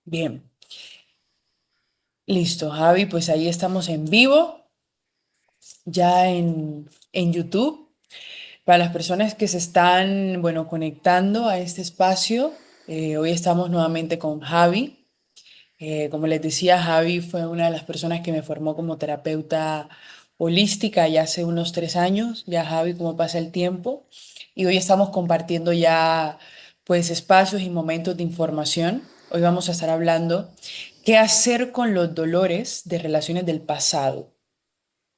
Bien, listo, Javi, pues ahí estamos en vivo, ya en YouTube. Para las personas que se están, bueno, conectando a este espacio, hoy estamos nuevamente con Javi. Como les decía, Javi fue una de las personas que me formó como terapeuta holística ya hace unos 3 años. Ya Javi, cómo pasa el tiempo. Y hoy estamos compartiendo ya, pues, espacios y momentos de información. Hoy vamos a estar hablando qué hacer con los dolores de relaciones del pasado,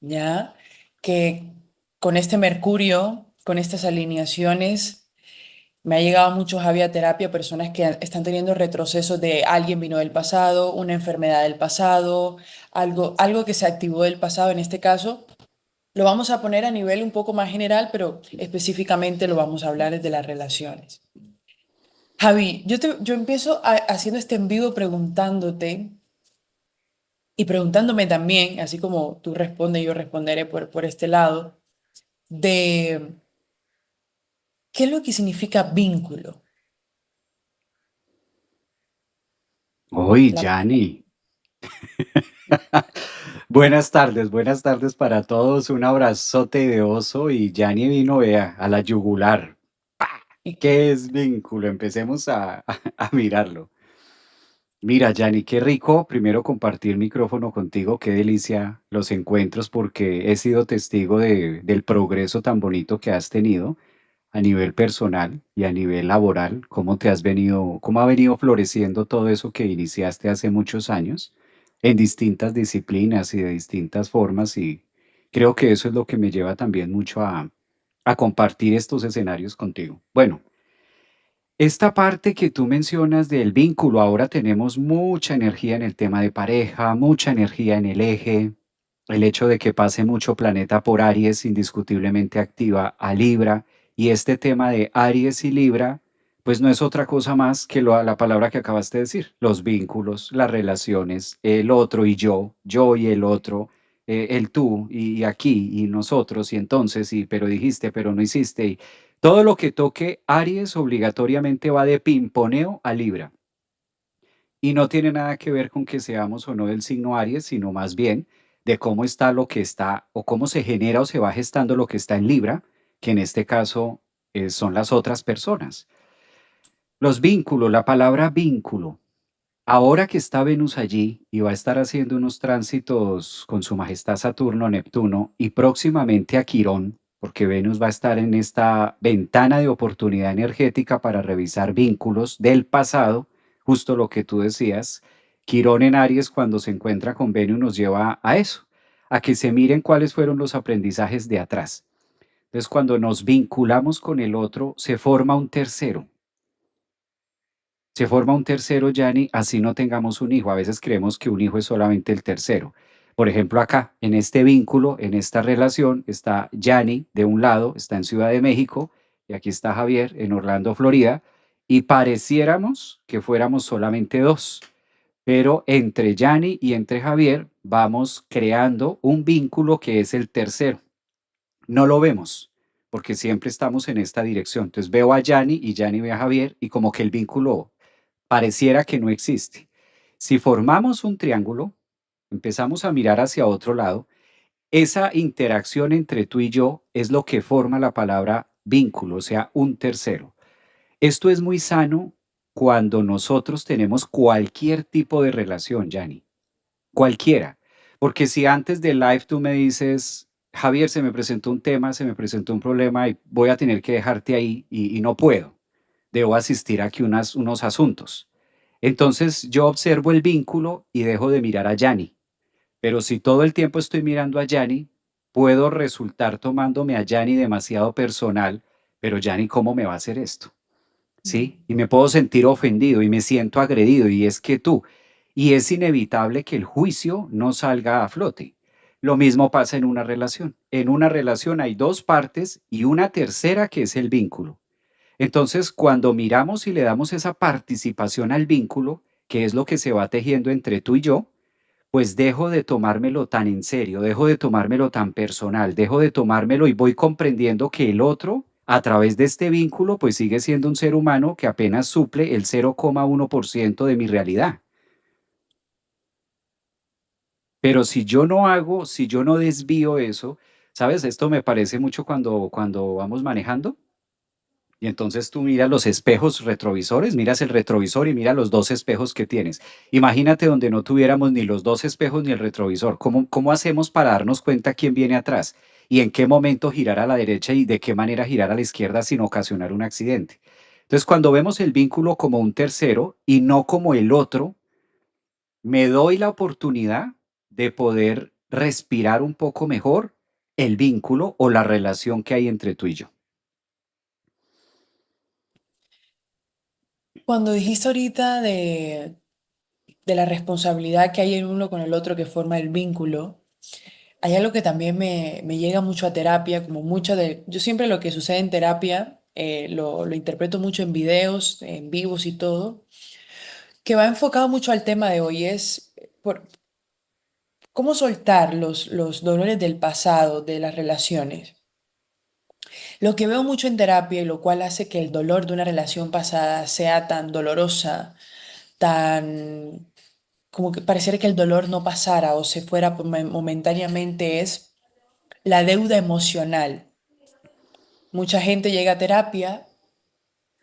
¿ya? Que con este Mercurio, con estas alineaciones, me ha llegado mucho, Javi, a terapia, personas que están teniendo retrocesos de alguien vino del pasado, una enfermedad del pasado, algo que se activó del pasado. En este caso, lo vamos a poner a nivel un poco más general, pero específicamente lo vamos a hablar desde las relaciones. Javi, yo empiezo haciendo este en vivo preguntándote y preguntándome también, así como tú respondes, yo responderé por este lado, de qué es lo que significa vínculo. Uy, La- Yanni. Buenas tardes para todos. Un abrazote de oso y Yanni vino, vea, a la yugular. ¿Qué es vínculo? Empecemos a mirarlo. Mira, Yanni, qué rico primero compartir micrófono contigo. Qué delicia los encuentros porque he sido testigo del progreso tan bonito que has tenido a nivel personal y a nivel laboral. Cómo ha venido floreciendo todo eso que iniciaste hace muchos años en distintas disciplinas y de distintas formas. Y creo que eso es lo que me lleva también mucho a compartir estos escenarios contigo. Bueno. Esta parte que tú mencionas del vínculo, ahora tenemos mucha energía en el tema de pareja, mucha energía en el eje, el hecho de que pase mucho planeta por Aries indiscutiblemente activa a Libra, y este tema de Aries y Libra, pues no es otra cosa más que la palabra que acabaste de decir, los vínculos, las relaciones, el otro y yo y el otro, el tú y aquí y nosotros y entonces, y pero dijiste, pero no hiciste, todo lo que toque Aries obligatoriamente va de pimponeo a Libra. Y no tiene nada que ver con que seamos o no del signo Aries, sino más bien de cómo está lo que está o cómo se genera o se va gestando lo que está en Libra, que en este caso son las otras personas. Los vínculos, la palabra vínculo. Ahora que está Venus allí y va a estar haciendo unos tránsitos con su majestad Saturno, Neptuno y próximamente a Quirón, porque Venus va a estar en esta ventana de oportunidad energética para revisar vínculos del pasado, justo lo que tú decías. Quirón en Aries cuando se encuentra con Venus nos lleva a eso, a que se miren cuáles fueron los aprendizajes de atrás. Entonces, cuando nos vinculamos con el otro, se forma un tercero. Se forma un tercero, Yanni, así no tengamos un hijo. A veces creemos que un hijo es solamente el tercero. Por ejemplo, acá, en este vínculo, en esta relación, está Yanni de un lado, está en Ciudad de México, y aquí está Javier en Orlando, Florida, y pareciéramos que fuéramos solamente dos. Pero entre Yanni y entre Javier vamos creando un vínculo que es el tercero. No lo vemos, porque siempre estamos en esta dirección. Entonces veo a Yanni y Yanni ve a Javier y como que el vínculo pareciera que no existe. Si formamos un triángulo, empezamos a mirar hacia otro lado, esa interacción entre tú y yo es lo que forma la palabra vínculo, o sea, un tercero. Esto es muy sano cuando nosotros tenemos cualquier tipo de relación, Yanni, cualquiera. Porque si antes del live tú me dices, Javier, se me presentó un tema, se me presentó un problema y voy a tener que dejarte ahí y no puedo, debo asistir aquí unos asuntos. Entonces yo observo el vínculo y dejo de mirar a Yanni. Pero si todo el tiempo estoy mirando a Yanni, puedo resultar tomándome a Yanni demasiado personal, pero Yanni, ¿cómo me va a hacer esto? ¿Sí? Y me puedo sentir ofendido y me siento agredido y es que tú. Y es inevitable que el juicio no salga a flote. Lo mismo pasa en una relación. En una relación hay dos partes y una tercera que es el vínculo. Entonces, cuando miramos y le damos esa participación al vínculo, que es lo que se va tejiendo entre tú y yo, pues dejo de tomármelo tan en serio, dejo de tomármelo tan personal, dejo de tomármelo y voy comprendiendo que el otro, a través de este vínculo, pues sigue siendo un ser humano que apenas suple el 0,1% de mi realidad. Pero si yo no hago, si yo no desvío eso, ¿sabes? Esto me parece mucho cuando vamos manejando. Y entonces tú miras los espejos retrovisores, miras el retrovisor y mira los dos espejos que tienes. Imagínate donde no tuviéramos ni los dos espejos ni el retrovisor. ¿Cómo hacemos para darnos cuenta quién viene atrás? Y en qué momento girar a la derecha y de qué manera girar a la izquierda sin ocasionar un accidente. Entonces, cuando vemos el vínculo como un tercero y no como el otro, me doy la oportunidad de poder respirar un poco mejor el vínculo o la relación que hay entre tú y yo. Cuando dijiste ahorita de la responsabilidad que hay en uno con el otro que forma el vínculo, hay algo que también me llega mucho a terapia, como mucho de, yo siempre lo que sucede en terapia lo interpreto mucho en videos, en vivos y todo, que va enfocado mucho al tema de hoy, es cómo soltar los dolores del pasado, de las relaciones. Lo que veo mucho en terapia y lo cual hace que el dolor de una relación pasada sea tan dolorosa, tan como que pareciera que el dolor no pasara o se fuera momentáneamente es la deuda emocional. Mucha gente llega a terapia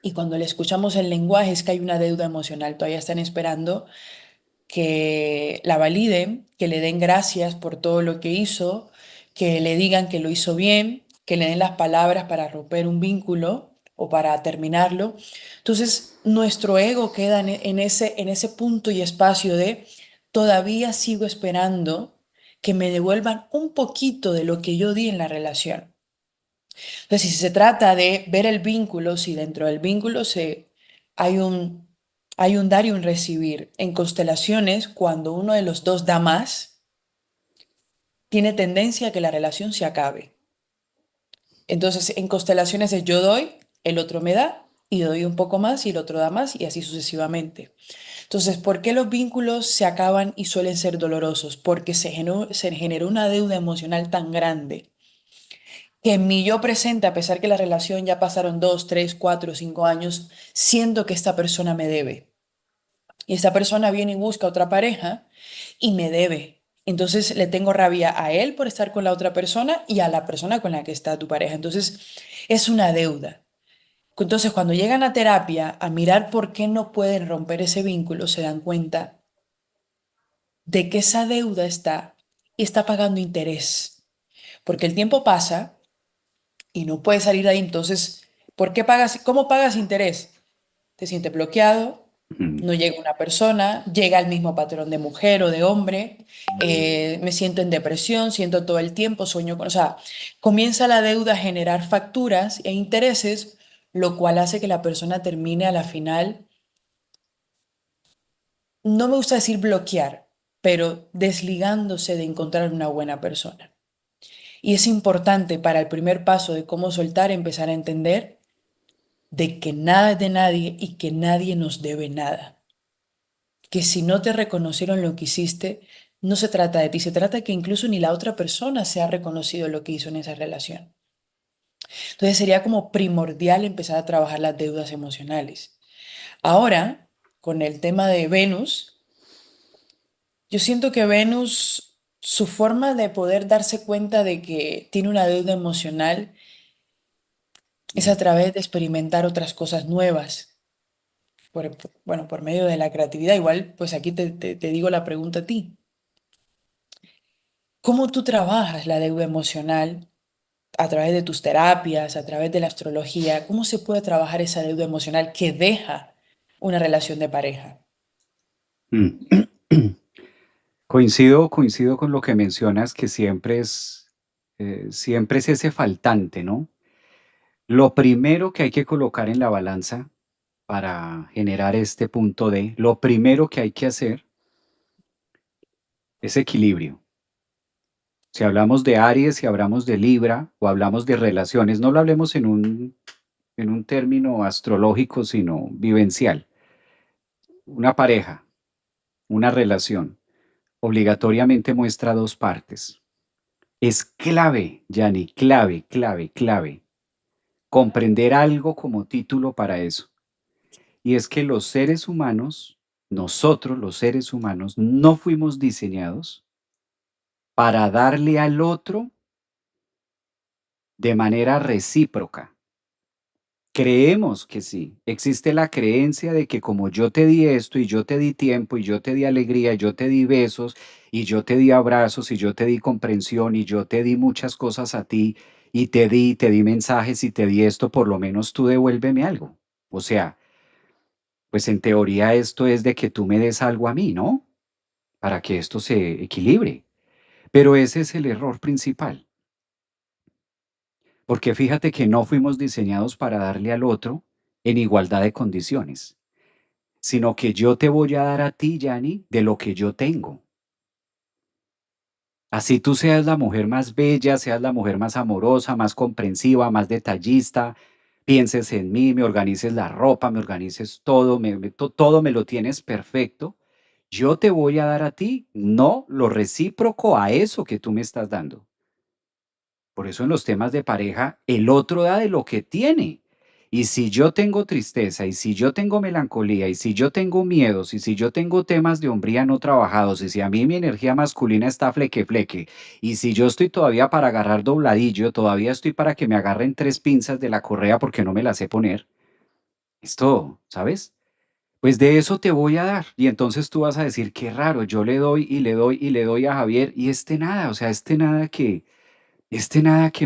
y cuando le escuchamos el lenguaje es que hay una deuda emocional. Todavía están esperando que la validen, que le den gracias por todo lo que hizo, que le digan que lo hizo bien, que le den las palabras para romper un vínculo o para terminarlo. Entonces, nuestro ego queda en ese punto y espacio de todavía sigo esperando que me devuelvan un poquito de lo que yo di en la relación. Entonces, si se trata de ver el vínculo, si dentro del vínculo hay hay un dar y un recibir. En constelaciones, cuando uno de los dos da más, tiene tendencia a que la relación se acabe. Entonces, en constelaciones es yo doy, el otro me da, y doy un poco más y el otro da más, y así sucesivamente. Entonces, ¿por qué los vínculos se acaban y suelen ser dolorosos? Porque se generó una deuda emocional tan grande que en mi yo presente, a pesar que la relación ya pasaron 2, 3, 4, 5 años, siento que esta persona me debe. Y esta persona viene y busca otra pareja y me debe. Entonces le tengo rabia a él por estar con la otra persona y a la persona con la que está tu pareja. Entonces es una deuda. Entonces cuando llegan a terapia a mirar por qué no pueden romper ese vínculo, se dan cuenta de que esa deuda está y está pagando interés. Porque el tiempo pasa y no puedes salir de ahí. Entonces, ¿por qué pagas? ¿Cómo pagas interés? Te sientes bloqueado, Ujú. no llega una persona, llega el mismo patrón de mujer o de hombre, me siento en depresión, siento todo el tiempo, sueño con, o sea, comienza la deuda a generar facturas e intereses, lo cual hace que la persona termine a la final, no me gusta decir bloquear, pero desligándose de encontrar una buena persona. Y es importante para el primer paso de cómo soltar, empezar a entender de que nada es de nadie y que nadie nos debe nada. Que si no te reconocieron lo que hiciste, no se trata de ti, se trata de que incluso ni la otra persona se ha reconocido lo que hizo en esa relación. Entonces sería como primordial empezar a trabajar las deudas emocionales. Ahora, con el tema de Venus, yo siento que Venus, su forma de poder darse cuenta de que tiene una deuda emocional es a través de experimentar otras cosas nuevas. Bueno, por medio de la creatividad. Igual, pues aquí te digo la pregunta a ti. ¿Cómo tú trabajas la deuda emocional a través de tus terapias, a través de la astrología? ¿Cómo se puede trabajar esa deuda emocional que deja una relación de pareja? Mm. Coincido con lo que mencionas, que siempre es ese faltante, ¿no? Lo primero que hay que colocar en la balanza para generar este punto D, lo primero que hay que hacer es equilibrio. Si hablamos de Aries, si hablamos de Libra o hablamos de relaciones, no lo hablemos en un término astrológico, sino vivencial. Una pareja, una relación, obligatoriamente muestra dos partes. Es clave, Yanni, clave, comprender algo como título para eso. Y es que los seres humanos, nosotros los seres humanos, no fuimos diseñados para darle al otro de manera recíproca. Creemos que sí. Existe la creencia de que como yo te di esto y yo te di tiempo y yo te di alegría y yo te di besos y yo te di abrazos y yo te di comprensión y yo te di muchas cosas a ti y te di mensajes y te di esto, por lo menos tú devuélveme algo. O sea, pues en teoría esto es de que tú me des algo a mí, ¿no? Para que esto se equilibre. Pero ese es el error principal. Porque fíjate que no fuimos diseñados para darle al otro en igualdad de condiciones, sino que yo te voy a dar a ti, Yanni, de lo que yo tengo. Así tú seas la mujer más bella, seas la mujer más amorosa, más comprensiva, más detallista, pienses en mí, me organices la ropa, me organices todo, todo me lo tienes perfecto. Yo te voy a dar a ti, no lo recíproco a eso que tú me estás dando. Por eso en los temas de pareja, el otro da de lo que tiene. Y si yo tengo tristeza, y si yo tengo melancolía, y si yo tengo miedos, y si yo tengo temas de hombría no trabajados, y si a mí mi energía masculina está fleque fleque, y si yo estoy todavía para agarrar dobladillo, todavía estoy para que me agarren tres pinzas de la correa porque no me las sé poner, esto, ¿sabes? Pues de eso te voy a dar. Y entonces tú vas a decir, qué raro, yo le doy y le doy y le doy a Javier, y este nada, o sea, este nada que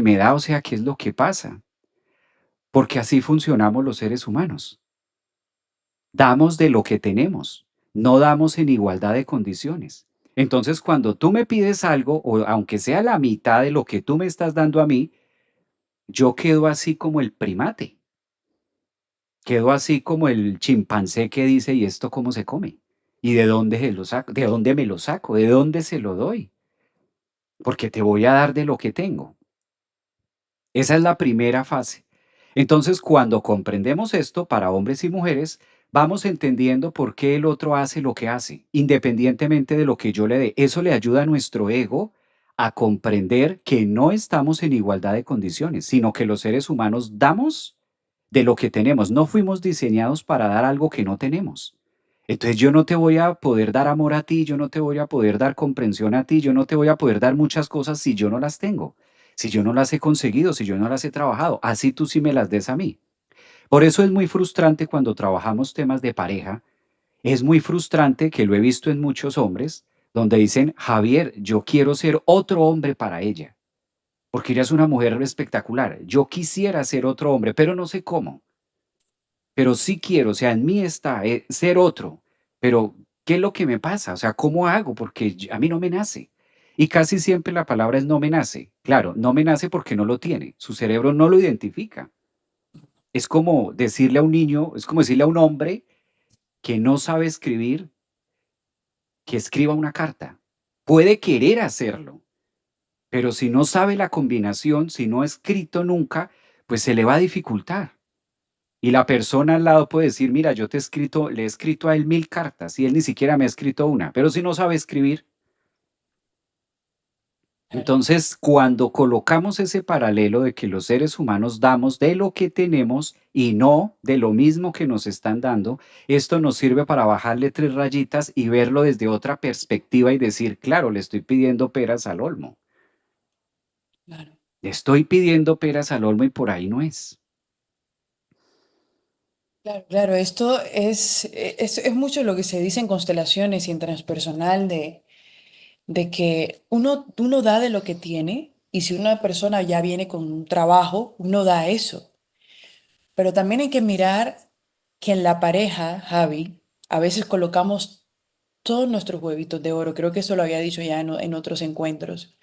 me da, o sea, ¿qué es lo que pasa? Porque así funcionamos los seres humanos. Damos de lo que tenemos, no damos en igualdad de condiciones. Entonces, cuando tú me pides algo, o aunque sea la mitad de lo que tú me estás dando a mí, yo quedo así como el primate, quedo así como el chimpancé que dice, ¿y esto cómo se come? ¿Y de dónde se lo saco? ¿De dónde me lo saco? ¿De dónde se lo doy? Porque te voy a dar de lo que tengo. Esa es la primera fase. Entonces, cuando comprendemos esto para hombres y mujeres, vamos entendiendo por qué el otro hace lo que hace, independientemente de lo que yo le dé. Eso le ayuda a nuestro ego a comprender que no estamos en igualdad de condiciones, sino que los seres humanos damos de lo que tenemos. No fuimos diseñados para dar algo que no tenemos. Entonces yo no te voy a poder dar amor a ti, yo no te voy a poder dar comprensión a ti, yo no te voy a poder dar muchas cosas si yo no las tengo, si yo no las he conseguido, si yo no las he trabajado. Así tú sí me las des a mí. Por eso es muy frustrante cuando trabajamos temas de pareja. Es muy frustrante que lo he visto en muchos hombres donde dicen, Javier, yo quiero ser otro hombre para ella, porque ella es una mujer espectacular. Yo quisiera ser otro hombre, pero no sé cómo. Pero sí quiero, o sea, en mí está ser otro, pero ¿qué es lo que me pasa? O sea, ¿cómo hago? Porque a mí no me nace. Y casi siempre la palabra es no me nace. Claro, no me nace porque no lo tiene. Su cerebro no lo identifica. Es como decirle a un niño, es como decirle a un hombre que no sabe escribir, que escriba una carta. Puede querer hacerlo, pero si no sabe la combinación, si no ha escrito nunca, pues se le va a dificultar. Y la persona al lado puede decir, mira, yo te he escrito, le he escrito a él 1000 cartas y él ni siquiera me ha escrito una, pero si no sabe escribir. Claro, Entonces, cuando colocamos ese paralelo de que los seres humanos damos de lo que tenemos y no de lo mismo que nos están dando, esto nos sirve para bajarle tres rayitas y verlo desde otra perspectiva y decir, claro, le estoy pidiendo peras al olmo. claro, Le estoy pidiendo peras al olmo y por ahí no es. claro, claro. Esto es mucho lo que se dice en constelaciones y en transpersonal de que uno da de lo que tiene y si una persona ya viene con un trabajo, uno da eso. Pero también hay que mirar que en la pareja, Javi, a veces colocamos todos nuestros huevitos de oro. Creo que eso lo había dicho ya en otros encuentros.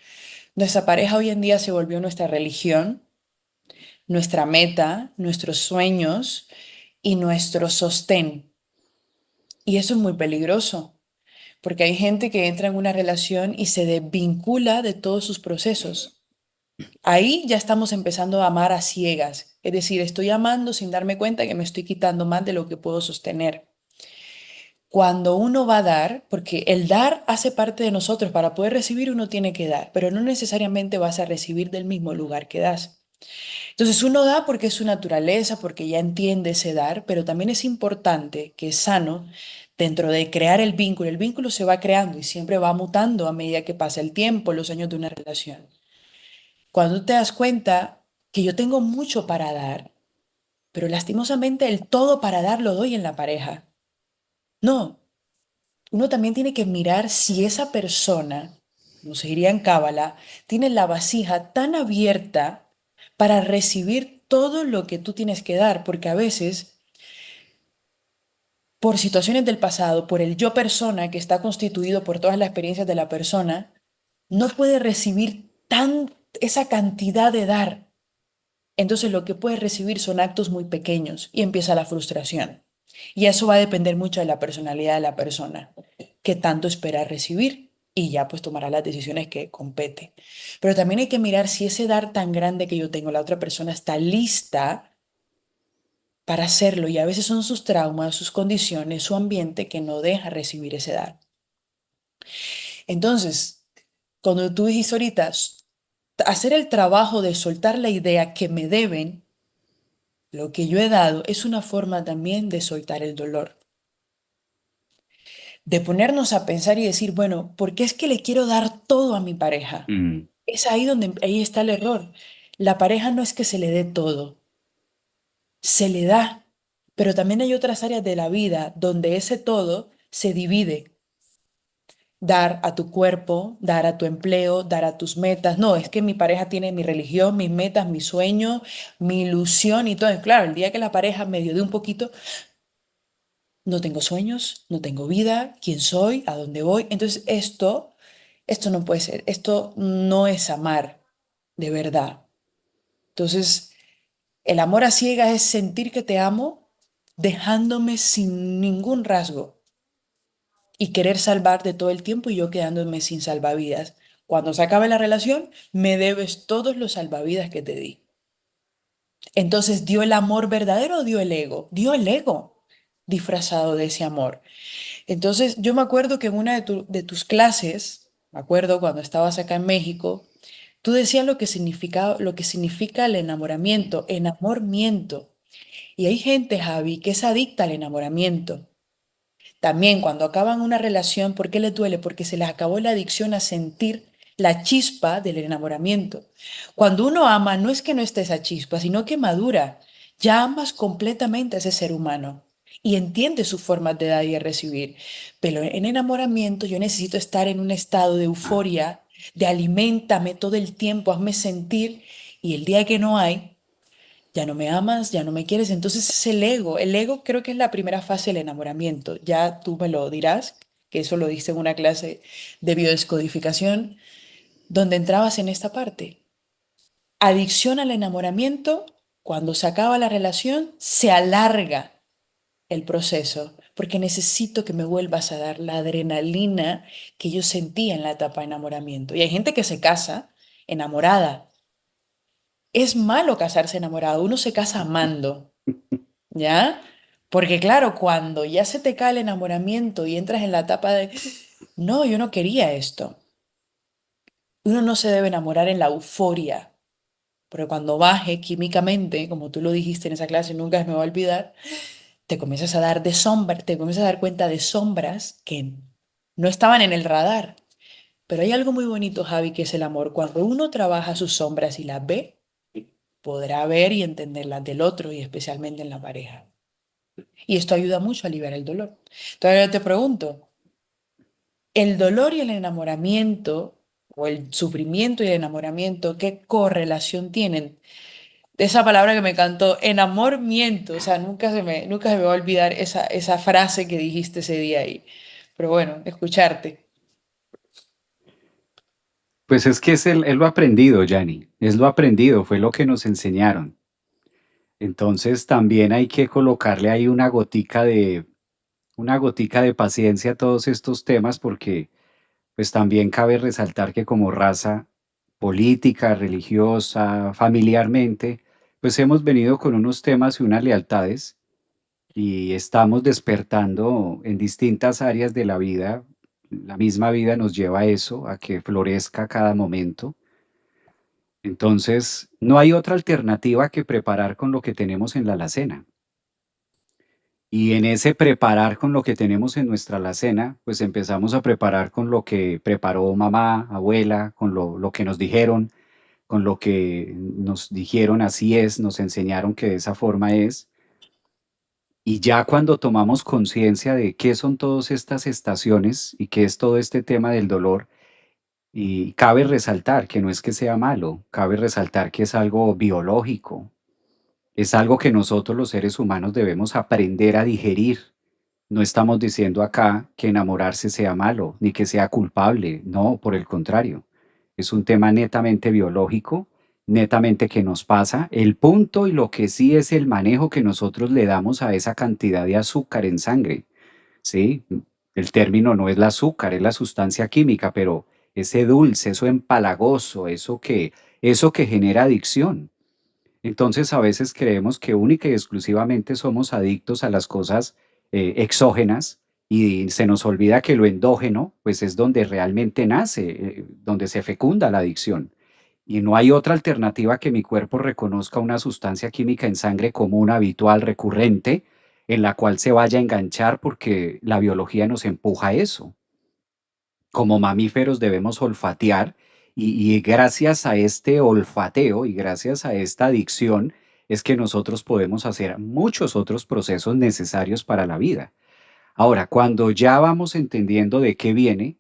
Nuestra pareja hoy en día se volvió nuestra religión, nuestra meta, nuestros sueños y nuestro sostén. Y eso es muy peligroso, porque hay gente que entra en una relación y se desvincula de todos sus procesos. Ahí ya estamos empezando a amar a ciegas, es decir, estoy amando sin darme cuenta que me estoy quitando más de lo que puedo sostener. Cuando uno va a dar, porque el dar hace parte de nosotros, para poder recibir uno tiene que dar, pero no necesariamente vas a recibir del mismo lugar que das. Entonces uno da porque es su naturaleza, porque ya entiende ese dar, pero también es importante que es sano dentro de crear el vínculo se va creando y siempre va mutando a medida que pasa el tiempo, los años de una relación. Cuando te das cuenta que yo tengo mucho para dar, pero lastimosamente el todo para dar lo doy en la pareja. No, uno también tiene que mirar si esa persona, como se diría en Cábala, tiene la vasija tan abierta para recibir todo lo que tú tienes que dar, porque a veces, por situaciones del pasado, por el yo persona que está constituido por todas las experiencias de la persona, no puede recibir esa cantidad de dar. Entonces lo que puede recibir son actos muy pequeños y empieza la frustración. Y eso va a depender mucho de la personalidad de la persona, que tanto espera recibir y ya pues tomará las decisiones que compete. Pero también hay que mirar si ese dar tan grande que yo tengo, la otra persona está lista para hacerlo y a veces son sus traumas, sus condiciones, su ambiente que no deja recibir ese dar. Entonces, cuando tú dijiste ahorita, hacer el trabajo de soltar la idea que me deben, lo que yo he dado es una forma también de soltar el dolor, de ponernos a pensar y decir, bueno, ¿por qué es que le quiero dar todo a mi pareja? Mm, Es ahí donde ahí está el error. La pareja no es que se le dé todo, se le da, pero también hay otras áreas de la vida donde ese todo se divide. Dar a tu cuerpo, dar a tu empleo, dar a tus metas. No, es que mi pareja tiene mi religión, mis metas, mi sueño, mi ilusión y todo. Y claro, el día que la pareja medio de un poquito, no tengo sueños, no tengo vida, quién soy, a dónde voy. Entonces esto no puede ser, esto no es amar de verdad. Entonces, el amor a ciegas es sentir que te amo dejándome sin ningún rasgo y querer salvarte todo el tiempo y yo quedándome sin salvavidas. Cuando se acabe la relación, me debes todos los salvavidas que te di. Entonces, ¿dio el amor verdadero o dio el ego? Dio el ego disfrazado de ese amor. Entonces, yo me acuerdo que en una de tus clases, me acuerdo cuando estabas acá en México, tú decías lo que significa el enamoramiento, enamoramiento. Y hay gente, Javi, que es adicta al enamoramiento. También cuando acaban una relación, ¿por qué les duele? Porque se les acabó la adicción a sentir la chispa del enamoramiento. Cuando uno ama, no es que no esté esa chispa, sino que madura. Ya amas completamente a ese ser humano y entiendes sus formas de dar y de recibir. Pero en enamoramiento yo necesito estar en un estado de euforia, de aliméntame todo el tiempo, hazme sentir, y el día que no hay, ya no me amas, ya no me quieres. Entonces es el ego. El ego creo que es la primera fase del enamoramiento. Ya tú me lo dirás, que eso lo diste en una clase de biodescodificación, donde entrabas en esta parte. Adicción al enamoramiento, cuando se acaba la relación, se alarga el proceso, porque necesito que me vuelvas a dar la adrenalina que yo sentía en la etapa de enamoramiento. Y hay gente que se casa enamorada. Es malo casarse enamorado, uno se casa amando. ¿Ya? Porque claro, cuando ya se te cae el enamoramiento y entras en la etapa de, no, yo no quería esto. Uno no se debe enamorar en la euforia, porque cuando baje químicamente, como tú lo dijiste en esa clase, nunca me va a olvidar, te comienzas a dar de sombra, te comienzas a dar cuenta de sombras que no estaban en el radar. Pero hay algo muy bonito, Javi, que es el amor. Cuando uno trabaja sus sombras y las ve, podrá ver y entender las del otro y especialmente en la pareja. Y esto ayuda mucho a aliviar el dolor. Entonces yo te pregunto, ¿el dolor y el enamoramiento o el sufrimiento y el enamoramiento, qué correlación tienen? Esa palabra que me encantó, enamoramiento, o sea, nunca se me va a olvidar esa frase que dijiste ese día ahí. Pero bueno, escucharte. pues es que es lo aprendido, Yanni, es lo aprendido, fue lo que nos enseñaron. Entonces también hay que colocarle ahí una gotica de paciencia a todos estos temas porque pues también cabe resaltar que como raza política, religiosa, familiarmente, pues hemos venido con unos temas y unas lealtades y estamos despertando en distintas áreas de la vida. La misma vida nos lleva a eso, a que florezca cada momento. Entonces, no hay otra alternativa que preparar con lo que tenemos en la alacena. Y en ese preparar con lo que tenemos en nuestra alacena, pues empezamos a preparar con lo que preparó mamá, abuela, con lo que nos dijeron, con lo que nos dijeron así es, nos enseñaron que de esa forma es. Y ya cuando tomamos conciencia de qué son todas estas estaciones y qué es todo este tema del dolor, y cabe resaltar que no es que sea malo, cabe resaltar que es algo biológico, es algo que nosotros los seres humanos debemos aprender a digerir. No estamos diciendo acá que enamorarse sea malo, ni que sea culpable, no, por el contrario. Es un tema netamente biológico, netamente que nos pasa. El punto y lo que sí es el manejo que nosotros le damos a esa cantidad de azúcar en sangre, ¿sí? El término no es el azúcar, es la sustancia química, pero ese dulce, eso empalagoso, eso que genera adicción. Entonces a veces creemos que única y exclusivamente somos adictos a las cosas exógenas y se nos olvida que lo endógeno pues es donde realmente nace, donde se fecunda la adicción. Y no hay otra alternativa que mi cuerpo reconozca una sustancia química en sangre común, habitual, recurrente, en la cual se vaya a enganchar porque la biología nos empuja a eso. Como mamíferos debemos olfatear y gracias a este olfateo y gracias a esta adicción es que nosotros podemos hacer muchos otros procesos necesarios para la vida. Ahora, cuando ya vamos entendiendo de qué viene,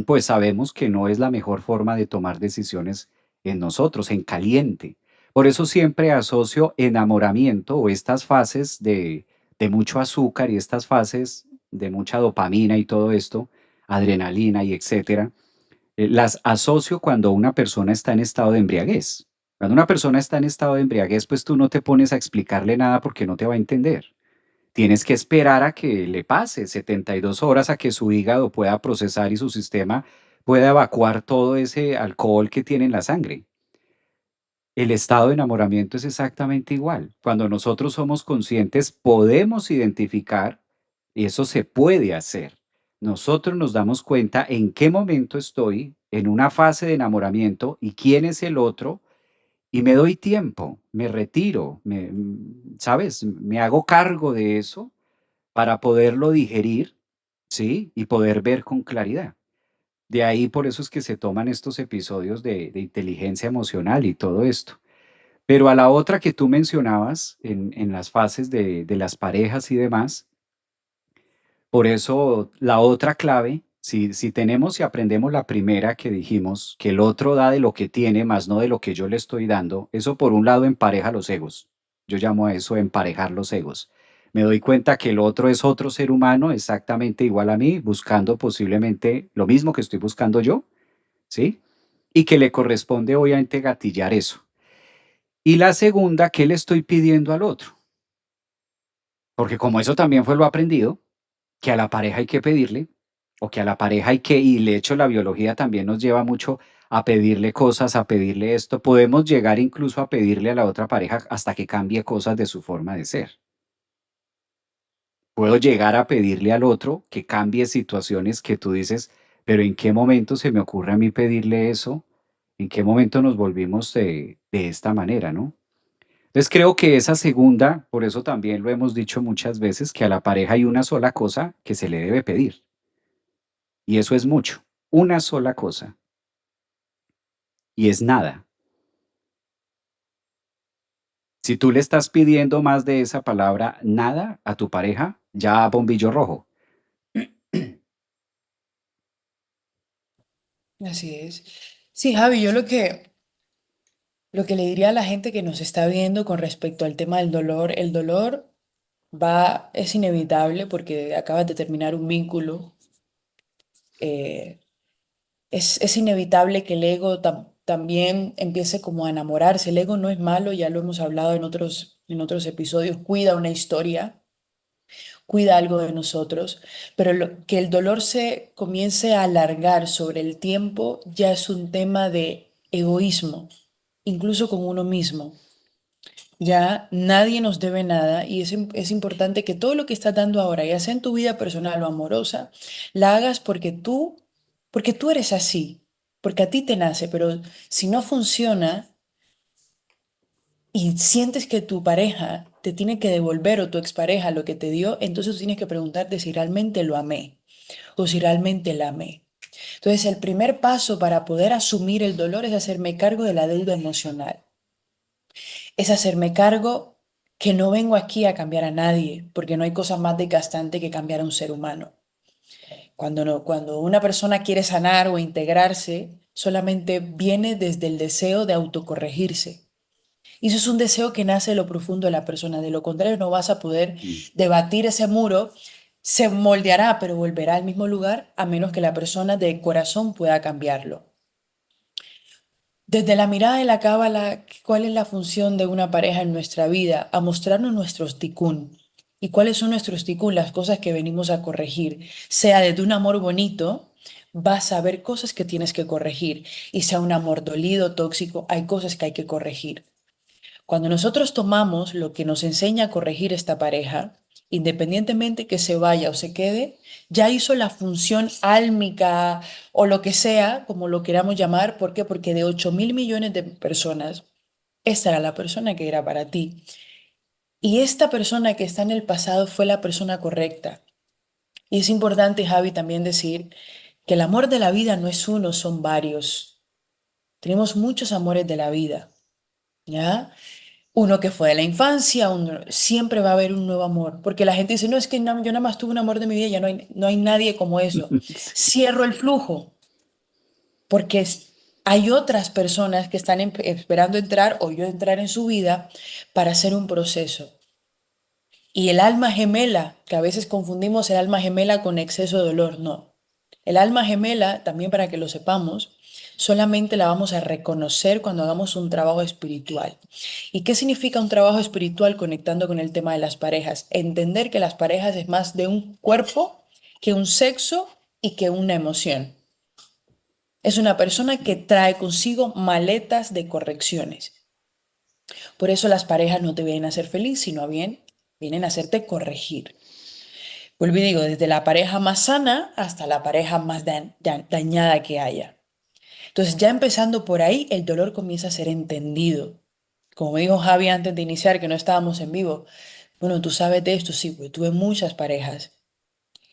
pues sabemos que no es la mejor forma de tomar decisiones en nosotros, en caliente. Por eso siempre asocio enamoramiento o estas fases de mucho azúcar y estas fases de mucha dopamina y todo esto, adrenalina y etcétera, las asocio cuando una persona está en estado de embriaguez. Cuando una persona está en estado de embriaguez, pues tú no te pones a explicarle nada porque no te va a entender. Tienes que esperar a que le pase 72 horas a que su hígado pueda procesar y su sistema pueda evacuar todo ese alcohol que tiene en la sangre. El estado de enamoramiento es exactamente igual. Cuando nosotros somos conscientes, podemos identificar, y eso se puede hacer. Nosotros nos damos cuenta en qué momento estoy en una fase de enamoramiento y quién es el otro, y me doy tiempo, me retiro, ¿sabes? Me hago cargo de eso para poderlo digerir, ¿sí? Y poder ver con claridad. De ahí por eso es que se toman estos episodios de inteligencia emocional y todo esto. Pero a la otra que tú mencionabas en las fases de las parejas y demás, por eso la otra clave, si tenemos y aprendemos la primera que dijimos, que el otro da de lo que tiene, más no de lo que yo le estoy dando, eso por un lado empareja los egos. Yo llamo a eso emparejar los egos. Me doy cuenta que el otro es otro ser humano exactamente igual a mí, buscando posiblemente lo mismo que estoy buscando yo, ¿sí? Y que le corresponde obviamente gatillar eso. Y la segunda, ¿qué le estoy pidiendo al otro? Porque como eso también fue lo aprendido, que a la pareja hay que pedirle, o que a la pareja hay que, y de hecho la biología también nos lleva mucho a pedirle cosas, a pedirle esto, podemos llegar incluso a pedirle a la otra pareja hasta que cambie cosas de su forma de ser. Puedo llegar a pedirle al otro que cambie situaciones que tú dices, pero ¿en qué momento se me ocurre a mí pedirle eso? ¿En qué momento nos volvimos de esta manera, no? Entonces creo que esa segunda, por eso también lo hemos dicho muchas veces, que a la pareja hay una sola cosa que se le debe pedir, y eso es mucho, una sola cosa, y es nada. Si tú le estás pidiendo más de esa palabra nada a tu pareja, ya bombillo rojo. Así es. Sí, Javi, yo lo que le diría a la gente que nos está viendo con respecto al tema del dolor, el dolor es inevitable porque acabas de terminar un vínculo. eh, es inevitable que el ego también empiece como a enamorarse. El ego no es malo, ya lo hemos hablado en otros episodios, cuida una historia, cuida algo de nosotros, pero que el dolor se comience a alargar sobre el tiempo ya es un tema de egoísmo, incluso con uno mismo. Ya nadie nos debe nada y es importante que todo lo que estás dando ahora, ya sea en tu vida personal o amorosa, la hagas porque tú eres así, porque a ti te nace, pero si no funciona y sientes que tu pareja te tiene que devolver o tu expareja lo que te dio, entonces tú tienes que preguntarte si realmente lo amé o si realmente la amé. Entonces, el primer paso para poder asumir el dolor es hacerme cargo de la deuda emocional. Es hacerme cargo que no vengo aquí a cambiar a nadie, porque no hay cosa más desgastante que cambiar a un ser humano. Cuando, no, cuando una persona quiere sanar o integrarse, solamente viene desde el deseo de autocorregirse. Y eso es un deseo que nace de lo profundo de la persona. De lo contrario, no vas a poder Mm. debatir ese muro. Se moldeará, pero volverá al mismo lugar a menos que la persona de corazón pueda cambiarlo. Desde la mirada de la cábala, ¿cuál es la función de una pareja en nuestra vida? A mostrarnos nuestros tikkun. ¿Y cuáles son nuestros tikkun? Las cosas que venimos a corregir. Sea desde un amor bonito, vas a ver cosas que tienes que corregir. Y sea un amor dolido, tóxico, hay cosas que hay que corregir. Cuando nosotros tomamos lo que nos enseña a corregir esta pareja, independientemente que se vaya o se quede, ya hizo la función álmica o lo que sea, como lo queramos llamar. ¿Por qué? Porque de 8.000 millones de personas, esta era la persona que era para ti. Y esta persona que está en el pasado fue la persona correcta. Y es importante, Javi, también decir que el amor de la vida no es uno, son varios. Tenemos muchos amores de la vida, ¿ya? Uno que fue de la infancia, siempre va a haber un nuevo amor, porque la gente dice, no, es que yo nada más tuve un amor de mi vida, ya no hay nadie como eso. Sí. Cierro el flujo, porque hay otras personas que están esperando entrar o yo entrar en su vida para hacer un proceso. Y el alma gemela, que a veces confundimos el alma gemela con exceso de dolor, no. El alma gemela, también para que lo sepamos, solamente la vamos a reconocer cuando hagamos un trabajo espiritual. ¿Y qué significa un trabajo espiritual conectando con el tema de las parejas? Entender que las parejas es más de un cuerpo que un sexo y que una emoción. Es una persona que trae consigo maletas de correcciones. Por eso las parejas no te vienen a hacer feliz, sino bien vienen a hacerte corregir. Vuelvo y digo, desde la pareja más sana hasta la pareja más dañada que haya. Entonces, ya empezando por ahí, el dolor comienza a ser entendido. Como me dijo Javi antes de iniciar, que no estábamos en vivo. Bueno, tú sabes de esto, sí, pues tuve muchas parejas.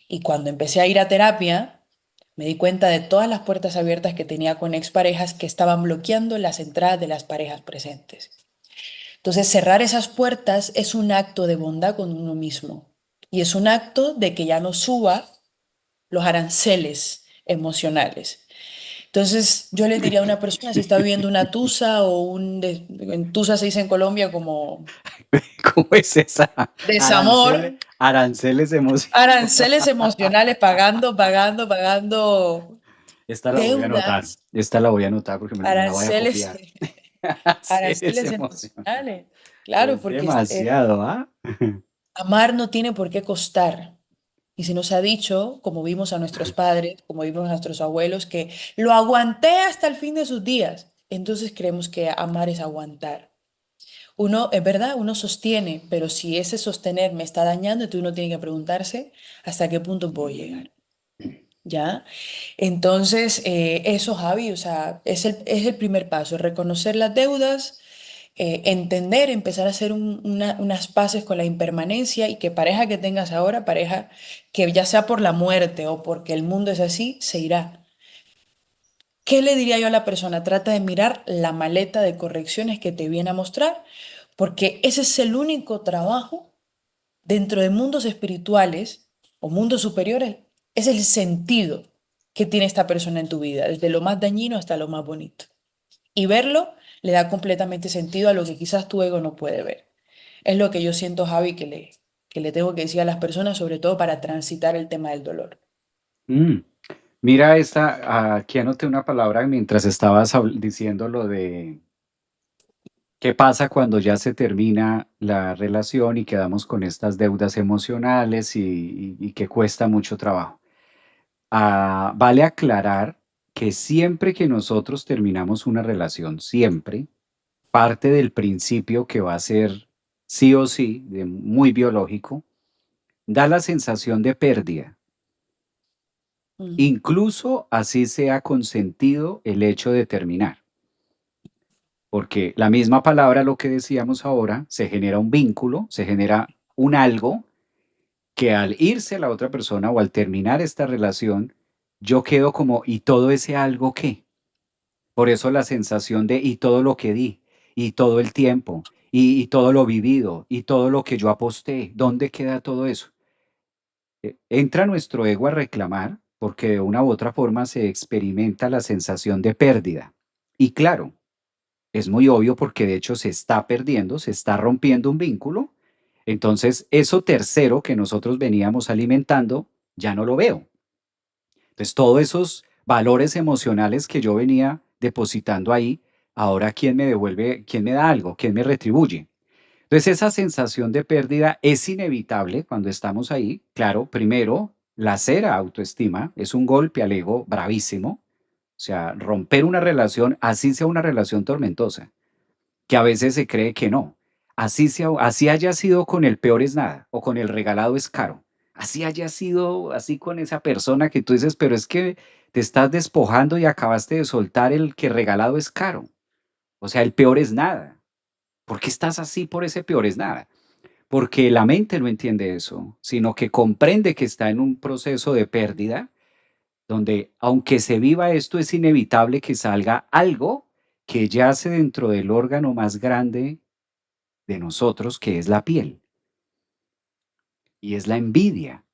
Y cuando empecé a ir a terapia, me di cuenta de todas las puertas abiertas que tenía con exparejas que estaban bloqueando las entradas de las parejas presentes. Entonces, cerrar esas puertas es un acto de bondad con uno mismo. Y es un acto de que ya no suba los aranceles emocionales. Entonces, yo le diría a una persona si está viviendo una tusa o en tusa se dice en Colombia como ¿Cómo es esa? desamor, Aranceles emocionales. aranceles emocionales, pagando Esta la voy a anotar. deudas, Esta la voy a anotar porque me la voy a aranceles, copiar. Aranceles aranceles emocionales. emocionales. Claro, Es porque demasiado, ¿ah? amar no tiene por qué costar. Y se nos ha dicho, como vimos a nuestros padres, como vimos a nuestros abuelos, que lo aguanté hasta el fin de sus días. Entonces creemos que amar es aguantar. Uno, es verdad, uno sostiene, pero si ese sostener me está dañando, entonces uno tiene que preguntarse hasta qué punto puedo llegar. ¿Ya? Entonces, eso, Javi, o sea, es el primer paso, reconocer las deudas, entender, empezar a hacer unas paces con la impermanencia y que pareja que tengas ahora, pareja que ya sea por la muerte o porque el mundo es así, se irá. ¿Qué le diría yo a la persona? Trata de mirar la maleta de correcciones que te viene a mostrar, porque ese es el único trabajo dentro de mundos espirituales o mundos superiores. Es el sentido que tiene esta persona en tu vida, desde lo más dañino hasta lo más bonito. Y verlo le da completamente sentido a lo que quizás tu ego no puede ver. Es lo que yo siento, Javi, que le tengo que decir a las personas, sobre todo para transitar el tema del dolor. Mm. Mira aquí anoté una palabra mientras estabas diciendo lo de qué pasa cuando ya se termina la relación y quedamos con estas deudas emocionales y que cuesta mucho trabajo. Vale aclarar que siempre que nosotros terminamos una relación, siempre, parte del principio que va a ser sí o sí, muy biológico, da la sensación de pérdida, incluso así sea consentido el hecho de terminar. porque la misma palabra, lo que decíamos ahora, se genera un vínculo, se genera un algo que al irse la otra persona o al terminar esta relación, yo quedo como, ¿y todo ese algo qué? Por eso la sensación de, y todo lo que di, y todo el tiempo, y todo lo vivido, y todo lo que yo aposté, ¿dónde queda todo eso? Entra nuestro ego a reclamar porque de una u otra forma se experimenta la sensación de pérdida. Y claro, es muy obvio porque de hecho se está perdiendo, se está rompiendo un vínculo. Entonces, eso tercero que nosotros veníamos alimentando, ya no lo veo. Entonces, todos esos valores emocionales que yo venía depositando ahí, ahora ¿quién me devuelve, quién me da algo, quién me retribuye? Entonces, esa sensación de pérdida es inevitable cuando estamos ahí. Claro, primero, la cera autoestima es un golpe al ego bravísimo. O sea, romper una relación, así sea una relación tormentosa, que a veces se cree que no. Así, sea, así haya sido con el peor es nada o con el regalado es caro. Así haya sido así con esa persona que tú dices, pero es que te estás despojando y acabaste de soltar el que regalado es caro. O sea, el peor es nada. ¿Por qué estás así por ese peor es nada? Porque la mente no entiende eso, sino que comprende que está en un proceso de pérdida, donde aunque se viva esto, es inevitable que salga algo que yace dentro del órgano más grande de nosotros, que es la piel, y es la envidia.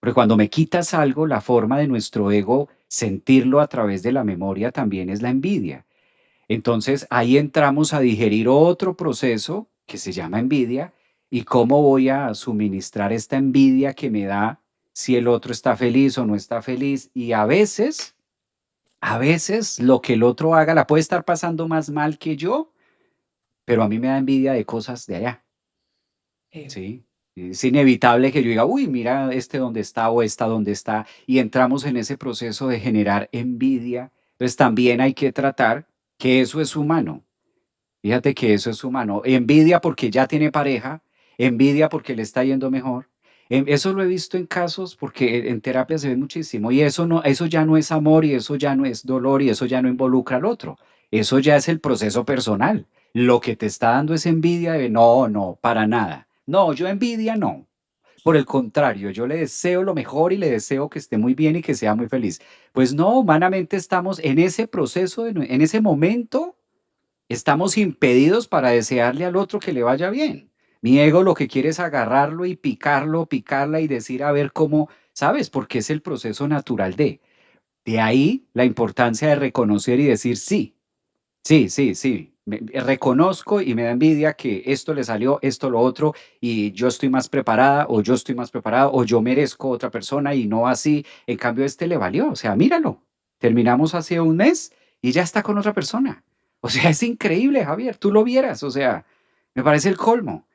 Porque cuando me quitas algo, la forma de nuestro ego sentirlo a través de la memoria también es la envidia. Entonces ahí entramos a digerir otro proceso que se llama envidia y cómo voy a suministrar esta envidia que me da si el otro está feliz o no está feliz. Y a veces lo que el otro haga la puede estar pasando más mal que yo, pero a mí me da envidia de cosas de allá. Eh, Sí, es inevitable que yo diga, uy, mira este donde está o esta donde está, y entramos en ese proceso de generar envidia. Entonces también hay que tratar que eso es humano. Fíjate que eso es humano. Envidia porque ya tiene pareja, envidia porque le está yendo mejor. Eso lo he visto en casos porque en terapia se ve muchísimo y eso no, eso ya no es amor y eso ya no es dolor y eso ya no involucra al otro. Eso ya es el proceso personal. Lo que te está dando es envidia de no, no, para nada. No, yo envidia no. Por el contrario, yo le deseo lo mejor y le deseo que esté muy bien y que sea muy feliz. Pues no, humanamente estamos en ese proceso, en ese momento estamos impedidos para desearle al otro que le vaya bien. Mi ego lo que quiere es agarrarlo y picarlo, picarla y decir a ver cómo, ¿sabes? Porque es el proceso natural de. De ahí la importancia de reconocer y decir sí, sí, sí, sí. Reconozco y me da envidia que esto le salió, esto, lo otro, y yo estoy más preparada, o yo estoy más preparado, o yo merezco otra persona y no así. En cambio, este le valió. O sea, míralo. Terminamos hace un mes y ya está con otra persona. O sea, es increíble, Javier. Tú lo vieras. O sea, me parece el colmo.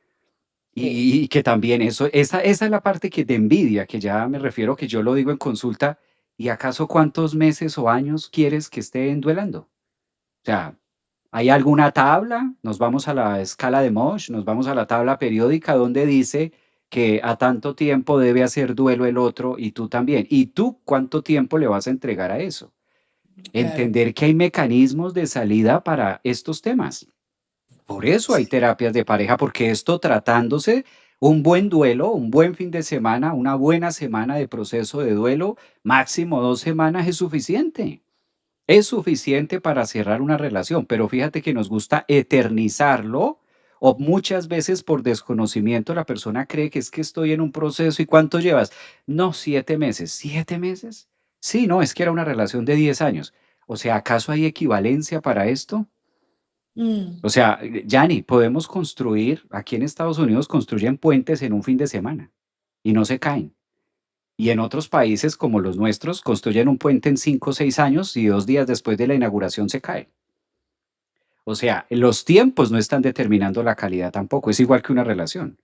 eh, Y que también eso, esa es la parte que de envidia, que ya me refiero que yo lo digo en consulta. ¿Y acaso cuántos meses o años quieres que esté duelando? O sea, ¿hay alguna tabla? Nos vamos a la escala de Mosh, nos vamos a la tabla periódica donde dice que a tanto tiempo debe hacer duelo el otro y tú también. ¿Y tú cuánto tiempo le vas a entregar a eso? claro. Entender que hay mecanismos de salida para estos temas. Por eso hay Sí. terapias de pareja, porque esto tratándose un buen duelo, un buen fin de semana, una buena semana de proceso de duelo, máximo 2 semanas es suficiente. Es suficiente para cerrar una relación, pero fíjate que nos gusta eternizarlo o muchas veces por desconocimiento la persona cree que es que estoy en un proceso y ¿cuánto llevas? No, 7 meses. ¿7 meses? Sí, no, es que era una relación de 10 años. O sea, ¿acaso hay equivalencia para esto? Mm, O sea, Yanni, podemos construir, aquí en Estados Unidos construyen puentes en un fin de semana y no se caen. Y en otros países como los nuestros construyen un puente en 5 o 6 años y 2 días después de la inauguración se cae. O sea, los tiempos no están determinando la calidad tampoco. Es igual que una relación.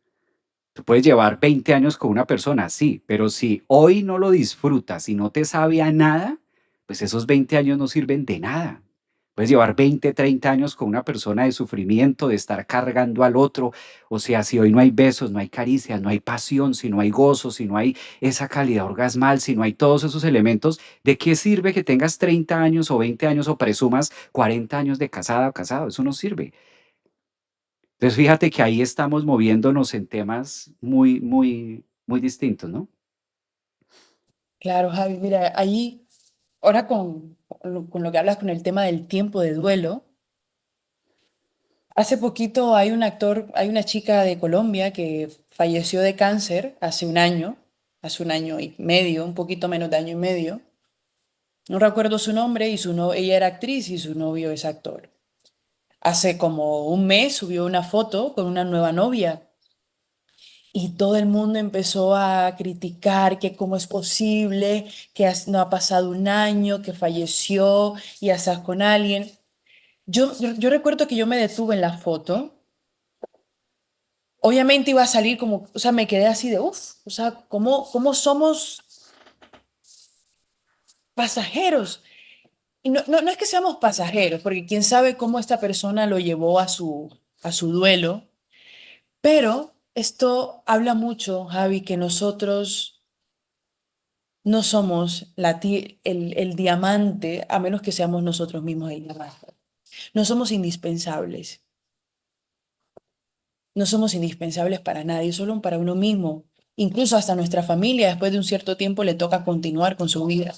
Tú puedes llevar 20 años con una persona, sí, pero si hoy no lo disfrutas y no te sabe a nada, pues esos 20 años no sirven de nada. Puedes llevar 20, 30 años con una persona de sufrimiento, de estar cargando al otro. O sea, si hoy no hay besos, no hay caricias, no hay pasión, si no hay gozo, si no hay esa calidad orgasmal, si no hay todos esos elementos, ¿de qué sirve que tengas 30 años o 20 años o presumas 40 años de casada o casado? Eso no sirve. Entonces, fíjate que ahí estamos moviéndonos en temas muy, muy, muy distintos, ¿no? Claro, Javi, mira, ahí, ahora con lo que hablas con el tema del tiempo de duelo, hace poquito hay un actor, hay una chica de Colombia que falleció de cáncer hace un año y medio, un poquito menos de año y medio. No recuerdo su nombre y su no, ella era actriz y su novio es actor. Hace como un mes subió una foto con una nueva novia y todo el mundo empezó a criticar que cómo es posible, que no ha pasado un año, que falleció y ya estás con alguien. Yo recuerdo que yo me detuve en la foto. Obviamente iba a salir como, o sea, me quedé así de, uff, o sea, ¿cómo somos pasajeros? Y no es que seamos pasajeros, porque quién sabe cómo esta persona lo llevó a su duelo, pero esto habla mucho, Javi, que nosotros no somos el diamante, a menos que seamos nosotros mismos el diamante. No somos indispensables, no somos indispensables para nadie, solo para uno mismo. Incluso hasta nuestra familia, después de un cierto tiempo, le toca continuar con su vida.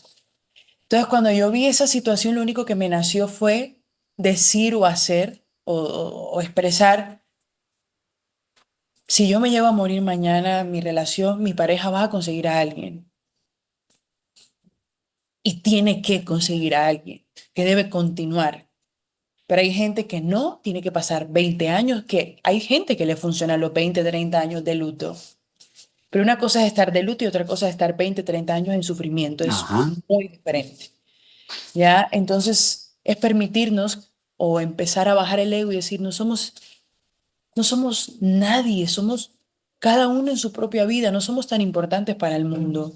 Entonces, cuando yo vi esa situación, lo único que me nació fue decir o hacer o expresar, si yo me llevo a morir mañana, mi relación, mi pareja va a conseguir a alguien y tiene que conseguir a alguien que debe continuar. Pero hay gente que no, tiene que pasar 20 años, que hay gente que le funciona los 20, 30 años de luto. Pero una cosa es estar de luto y otra cosa es estar 20, 30 años en sufrimiento. Es Ajá. muy diferente. ¿Ya? Entonces, es permitirnos o empezar a bajar el ego y decir, no somos nadie, somos cada uno en su propia vida, no somos tan importantes para el mundo.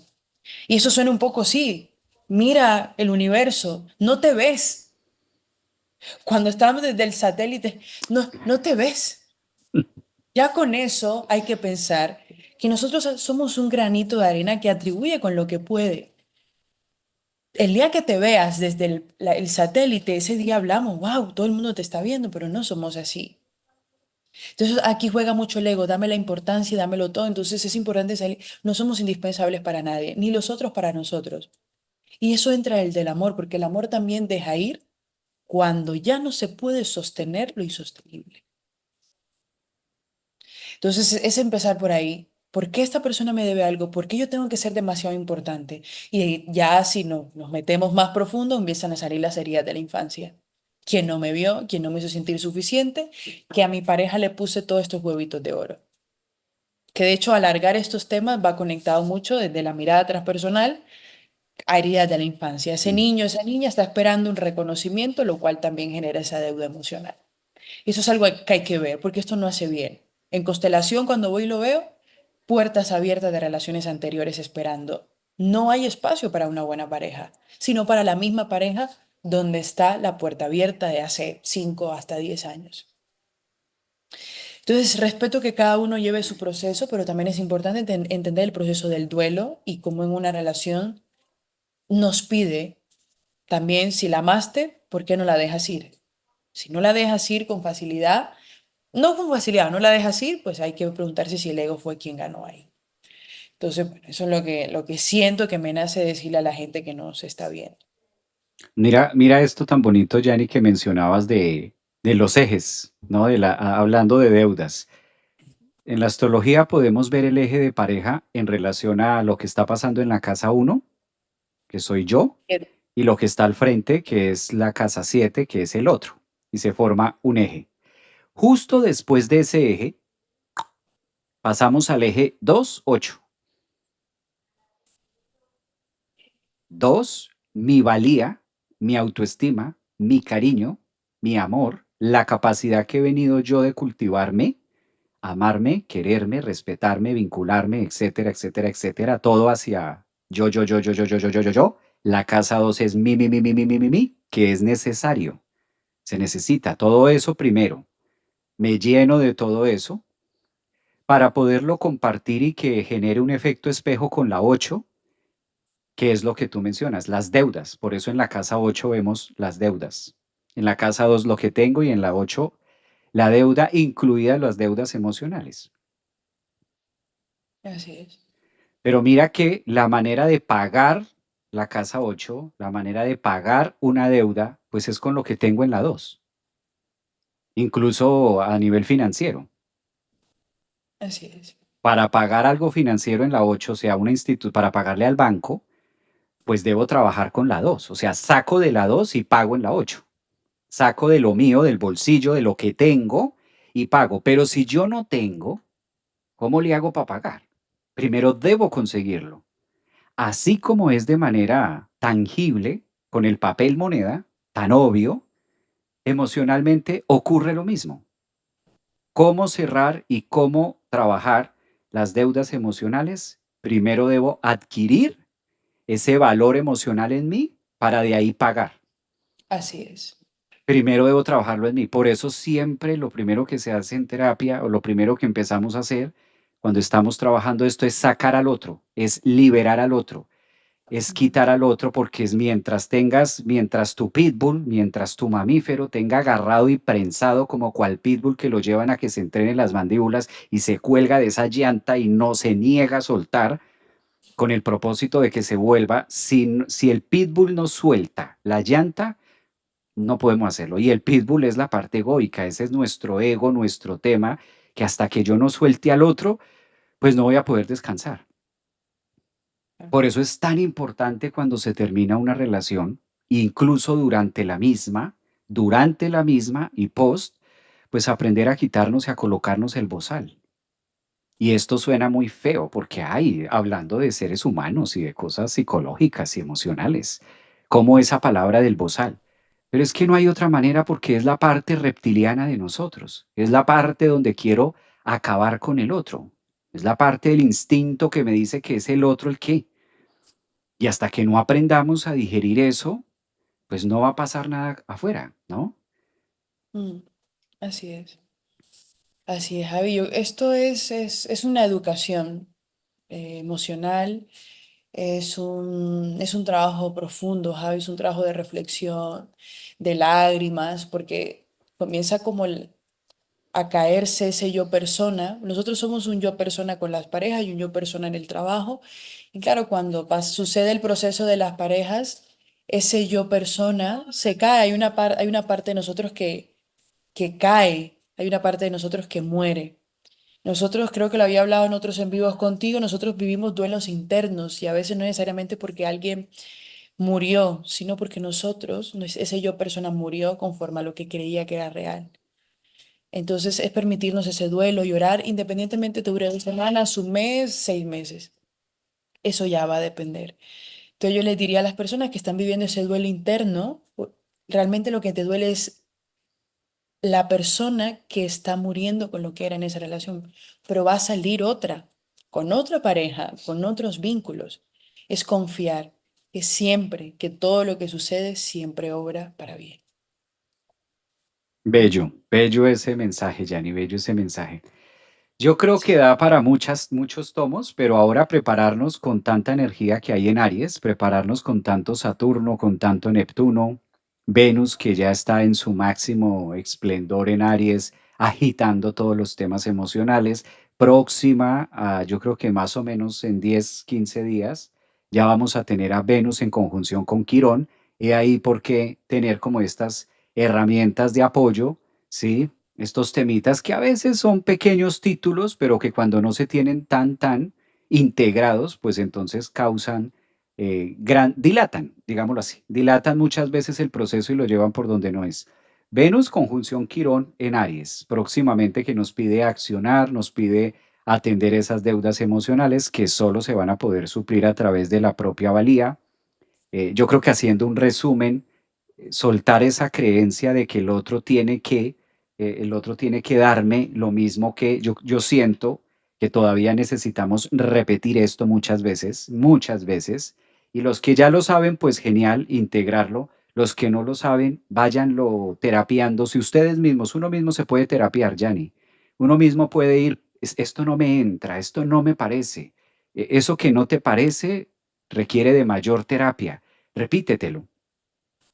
Y eso suena un poco así. Mira el universo, no te ves. Cuando estamos desde el satélite, no te ves. Ya con eso hay que pensar que nosotros somos un granito de arena que atribuye con lo que puede. El día que te veas desde el satélite, ese día hablamos, wow, todo el mundo te está viendo, pero no somos así. Entonces aquí juega mucho el ego, dame la importancia, y dámelo todo. Entonces es importante salir, no somos indispensables para nadie, ni los otros para nosotros. Y eso entra el del amor, porque el amor también deja ir cuando ya no se puede sostener lo insostenible. Entonces es empezar por ahí. ¿Por qué esta persona me debe algo? ¿Por qué yo tengo que ser demasiado importante? Y ya si nos metemos más profundo, empiezan a salir las heridas de la infancia. ¿Quién no me vio? ¿Quién no me hizo sentir suficiente? Que a mi pareja le puse todos estos huevitos de oro. Que de hecho alargar estos temas va conectado mucho desde la mirada transpersonal a heridas de la infancia. Ese Mm. niño, esa niña está esperando un reconocimiento, lo cual también genera esa deuda emocional. Y eso es algo que hay que ver, porque esto no hace bien. En constelación, cuando voy y lo veo, puertas abiertas de relaciones anteriores esperando. No hay espacio para una buena pareja, sino para la misma pareja donde está la puerta abierta de hace 5 hasta 10 años. Entonces, respeto que cada uno lleve su proceso, pero también es importante entender el proceso del duelo y cómo en una relación nos pide también, si la amaste, ¿por qué no la dejas ir? Si no la dejas ir con facilidad, no con facilidad, no la dejas ir, pues hay que preguntarse si el ego fue quien ganó ahí. Entonces, bueno, eso es lo que siento que me nace decirle a la gente que no se está viendo. Mira, mira esto tan bonito, Yanni, que mencionabas de los ejes, ¿no? Hablando de deudas. En la astrología podemos ver el eje de pareja en relación a lo que está pasando en la casa uno, que soy yo, y lo que está al frente, que es la casa 7, que es el otro, y se forma un eje. Justo después de ese eje, pasamos al eje 2, 8. 2, mi valía, mi autoestima, mi cariño, mi amor, la capacidad que he venido yo de cultivarme, amarme, quererme, respetarme, vincularme, etcétera, etcétera, etcétera, todo hacia yo. La casa 2 es mi, que es necesario. Se necesita todo eso primero. Me lleno de todo eso para poderlo compartir y que genere un efecto espejo con la 8, que es lo que tú mencionas, las deudas. Por eso en la casa 8 vemos las deudas. En la casa 2 lo que tengo y en la 8 la deuda, incluidas las deudas emocionales. Así es. Pero mira que la manera de pagar la casa 8, la manera de pagar una deuda, pues es con lo que tengo en la 2, incluso a nivel financiero. Así es. Para pagar algo financiero en la 8, o sea, una para pagarle al banco, pues debo trabajar con la 2. O sea, saco de la 2 y pago en la 8. Saco de lo mío, del bolsillo, de lo que tengo y pago. Pero si yo no tengo, ¿cómo le hago para pagar? Primero debo conseguirlo. Así como es de manera tangible, con el papel moneda, tan obvio, emocionalmente ocurre lo mismo. ¿Cómo cerrar y cómo trabajar las deudas emocionales? Primero debo adquirir ese valor emocional en mí para de ahí pagar. Así es. Primero debo trabajarlo en mí. Por eso siempre lo primero que se hace en terapia o lo primero que empezamos a hacer cuando estamos trabajando esto es sacar al otro, es liberar al otro, es Ujú. quitar al otro porque es mientras tu pitbull, mientras tu mamífero tenga agarrado y prensado como cual pitbull que lo llevan a que se entrene las mandíbulas y se cuelga de esa llanta y no se niega a soltar con el propósito de que se vuelva, si el pitbull no suelta la llanta, no podemos hacerlo. Y el pitbull es la parte egoica, ese es nuestro ego, nuestro tema, que hasta que yo no suelte al otro, pues no voy a poder descansar. Por eso es tan importante cuando se termina una relación, incluso durante la misma y post, pues aprender a quitarnos y a colocarnos el bozal. Y esto suena muy feo porque hay, hablando de seres humanos y de cosas psicológicas y emocionales, como esa palabra del bozal. Pero es que no hay otra manera porque es la parte reptiliana de nosotros, es la parte donde quiero acabar con el otro, es la parte del instinto que me dice que es el otro el que. Y hasta que no aprendamos a digerir eso, pues no va a pasar nada afuera, ¿no? Mm, así es. Así es, Javi. Es una educación emocional, es un trabajo profundo, Javi, es un trabajo de reflexión, de lágrimas, porque comienza como a caerse ese yo persona. Nosotros somos un yo persona con las parejas y un yo persona en el trabajo. Y claro, cuando sucede el proceso de las parejas, ese yo persona se cae. Hay una parte de nosotros que cae, hay una parte de nosotros que muere. Nosotros, creo que lo había hablado en otros en vivos contigo, nosotros vivimos duelos internos y a veces no necesariamente porque alguien murió, sino porque ese yo persona murió conforme a lo que creía que era real. Entonces es permitirnos ese duelo, llorar, independientemente te dure 2 semanas, un mes, 6 meses. Eso ya va a depender. Entonces yo les diría a las personas que están viviendo ese duelo interno, realmente lo que te duele es la persona que está muriendo con lo que era en esa relación, pero va a salir otra, con otra pareja, con otros vínculos. Es confiar que siempre, que todo lo que sucede siempre obra para bien. Bello, bello ese mensaje, Yanni, bello ese mensaje. Yo creo que Sí. da para muchos tomos, pero ahora prepararnos con tanta energía que hay en Aries, prepararnos con tanto Saturno, con tanto Neptuno, Venus que ya está en su máximo esplendor en Aries, agitando todos los temas emocionales, próxima a, yo creo que más o menos en 10, 15 días, ya vamos a tener a Venus en conjunción con Quirón, y ahí por qué tener como estas herramientas de apoyo, ¿sí? Estos temitas que a veces son pequeños títulos, pero que cuando no se tienen tan integrados, pues entonces causan, dilatan, digámoslo así, dilatan muchas veces el proceso y lo llevan por donde no es. Venus conjunción Quirón en Aries, próximamente que nos pide accionar, nos pide atender esas deudas emocionales que solo se van a poder suplir a través de la propia valía. Yo creo que haciendo un resumen, soltar esa creencia de que el otro tiene que darme lo mismo que yo siento que todavía necesitamos repetir esto muchas veces, y los que ya lo saben, pues genial, integrarlo. Los que no lo saben, váyanlo terapiando. Si ustedes mismos, uno mismo se puede terapiar, Yanni. Uno mismo puede ir, esto no me entra, esto no me parece. Eso que no te parece requiere de mayor terapia. Repítetelo.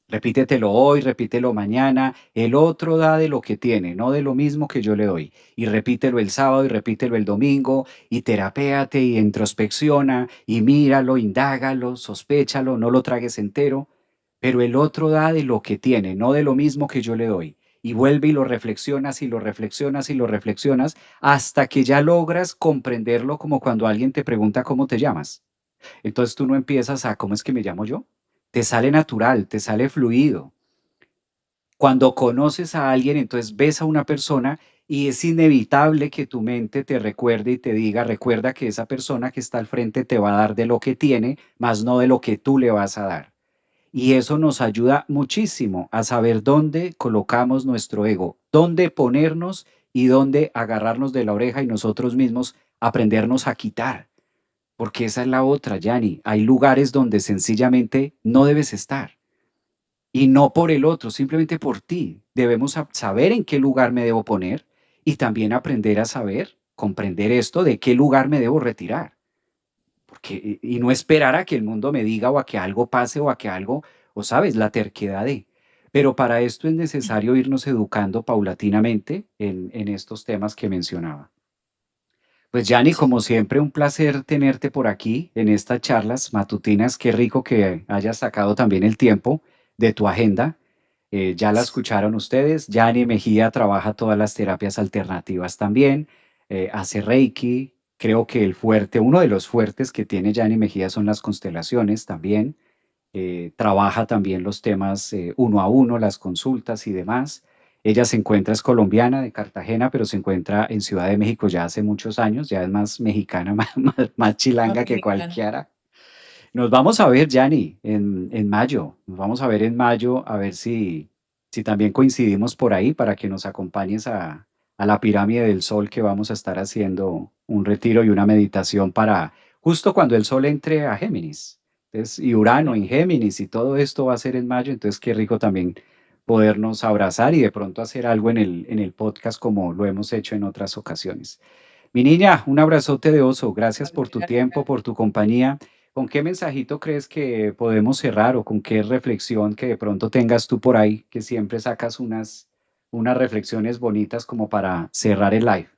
Repítetelo hoy, repítelo mañana. El otro da de lo que tiene, no de lo mismo que yo le doy. Y repítelo el sábado y repítelo el domingo y terapéate y introspecciona y míralo, indágalo, sospéchalo, no lo tragues entero. Pero el otro da de lo que tiene, no de lo mismo que yo le doy. Y vuelve y lo reflexionas y lo reflexionas y lo reflexionas hasta que ya logras comprenderlo como cuando alguien te pregunta cómo te llamas. Entonces tú no empiezas a, ¿cómo es que me llamo yo? Te sale natural, te sale fluido. Cuando conoces a alguien, entonces ves a una persona y es inevitable que tu mente te recuerde y te diga, recuerda que esa persona que está al frente te va a dar de lo que tiene, más no de lo que tú le vas a dar. Y eso nos ayuda muchísimo a saber dónde colocamos nuestro ego, dónde ponernos y dónde agarrarnos de la oreja y nosotros mismos aprendernos a quitar. Porque esa es la otra, Yanni. Hay lugares donde sencillamente no debes estar. Y no por el otro, simplemente por ti. Debemos saber en qué lugar me debo poner y también aprender a saber, comprender esto de qué lugar me debo retirar. Porque, y no esperar a que el mundo me diga o a que algo pase o a que algo, o sabes, la terquedad de. Pero para esto es necesario irnos educando paulatinamente en estos temas que mencionaba. Pues Yanni, Sí, como siempre, un placer tenerte por aquí en estas charlas matutinas. Qué rico que hayas sacado también el tiempo de tu agenda. Ya la escucharon ustedes. Yanni Mejía trabaja todas las terapias alternativas también. Hace Reiki. Creo que el fuerte, uno de los fuertes que tiene Yanni Mejía son las constelaciones también. Trabaja también los temas uno a uno, las consultas y demás. Ella se encuentra, es colombiana de Cartagena, pero se encuentra en Ciudad de México ya hace muchos años, ya es más mexicana, más más chilanga que mexicano. cualquiera. Nos vamos a ver, Yanni, en mayo. Nos vamos a ver en mayo, a ver si también coincidimos por ahí para que nos acompañes a la pirámide del Sol que vamos a estar haciendo un retiro y una meditación para justo cuando el Sol entre a Géminis. Entonces, y Urano en Géminis y todo esto va a ser en mayo, entonces qué rico también podernos abrazar y de pronto hacer algo en el podcast como lo hemos hecho en otras ocasiones. Mi niña, un abrazote de oso. Gracias por tu tiempo, por tu compañía. ¿Con qué mensajito crees que podemos cerrar o con qué reflexión que de pronto tengas tú por ahí, que siempre sacas unas reflexiones bonitas como para cerrar el live?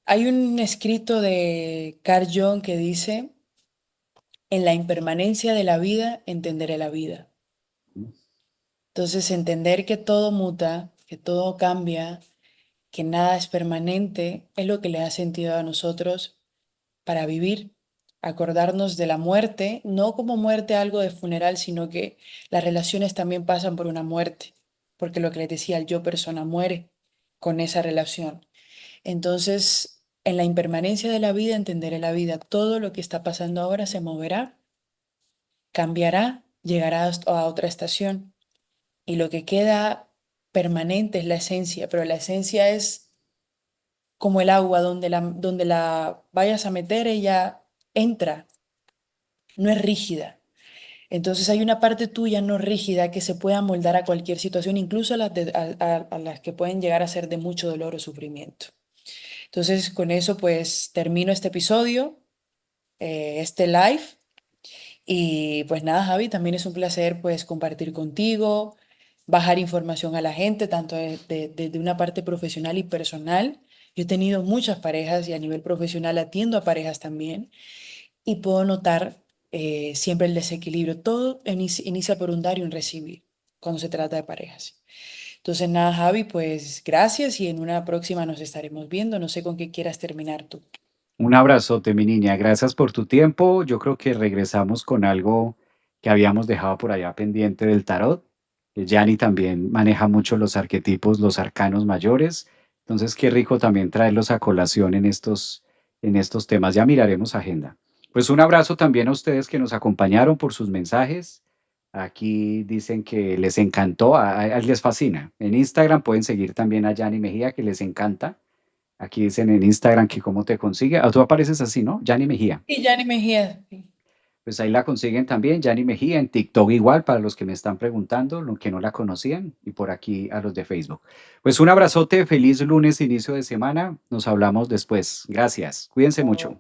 Hay un escrito de Carl Jung que dice, en la impermanencia de la vida entenderé la vida. Entonces, entender que todo muta, que todo cambia, que nada es permanente, es lo que le da sentido a nosotros para vivir. Acordarnos de la muerte, no como muerte algo de funeral, sino que las relaciones también pasan por una muerte, porque lo que les decía, el yo persona muere con esa relación. Entonces, en la impermanencia de la vida entenderé la vida. Todo lo que está pasando ahora se moverá, cambiará, llegará a otra estación. Y lo que queda permanente es la esencia, pero la esencia es como el agua, donde la vayas a meter, ella entra, no es rígida. Entonces hay una parte tuya no rígida que se puede amoldar a cualquier situación, incluso a las que pueden llegar a ser de mucho dolor o sufrimiento. Entonces con eso pues termino este episodio, este live. Y pues nada, Javi, también es un placer pues compartir contigo, bajar información a la gente, tanto de una parte profesional y personal. Yo he tenido muchas parejas y a nivel profesional atiendo a parejas también y puedo notar siempre el desequilibrio. Todo inicia por un dar y un recibir cuando se trata de parejas. Entonces nada, Javi, pues gracias y en una próxima nos estaremos viendo. No sé con qué quieras terminar tú. Un abrazote, mi niña. Gracias por tu tiempo. Yo creo que regresamos con algo que habíamos dejado por allá pendiente del tarot. Yanni también maneja mucho los arquetipos, los arcanos mayores. Entonces, qué rico también traerlos a colación en estos temas. Ya miraremos agenda. Pues un abrazo también a ustedes que nos acompañaron por sus mensajes. Aquí dicen que les encantó, les fascina. En Instagram pueden seguir también a Yanni Mejía, que les encanta. Aquí dicen en Instagram que cómo te consigue. Ah, tú apareces así, ¿no? Yanni Mejía. Y Yanni Mejía. Sí. Pues ahí la consiguen también, Yani Mejía, en TikTok igual, para los que me están preguntando, los que no la conocían, y por aquí a los de Facebook. Pues un abrazote, feliz lunes, inicio de semana, nos hablamos después. Gracias, cuídense mucho.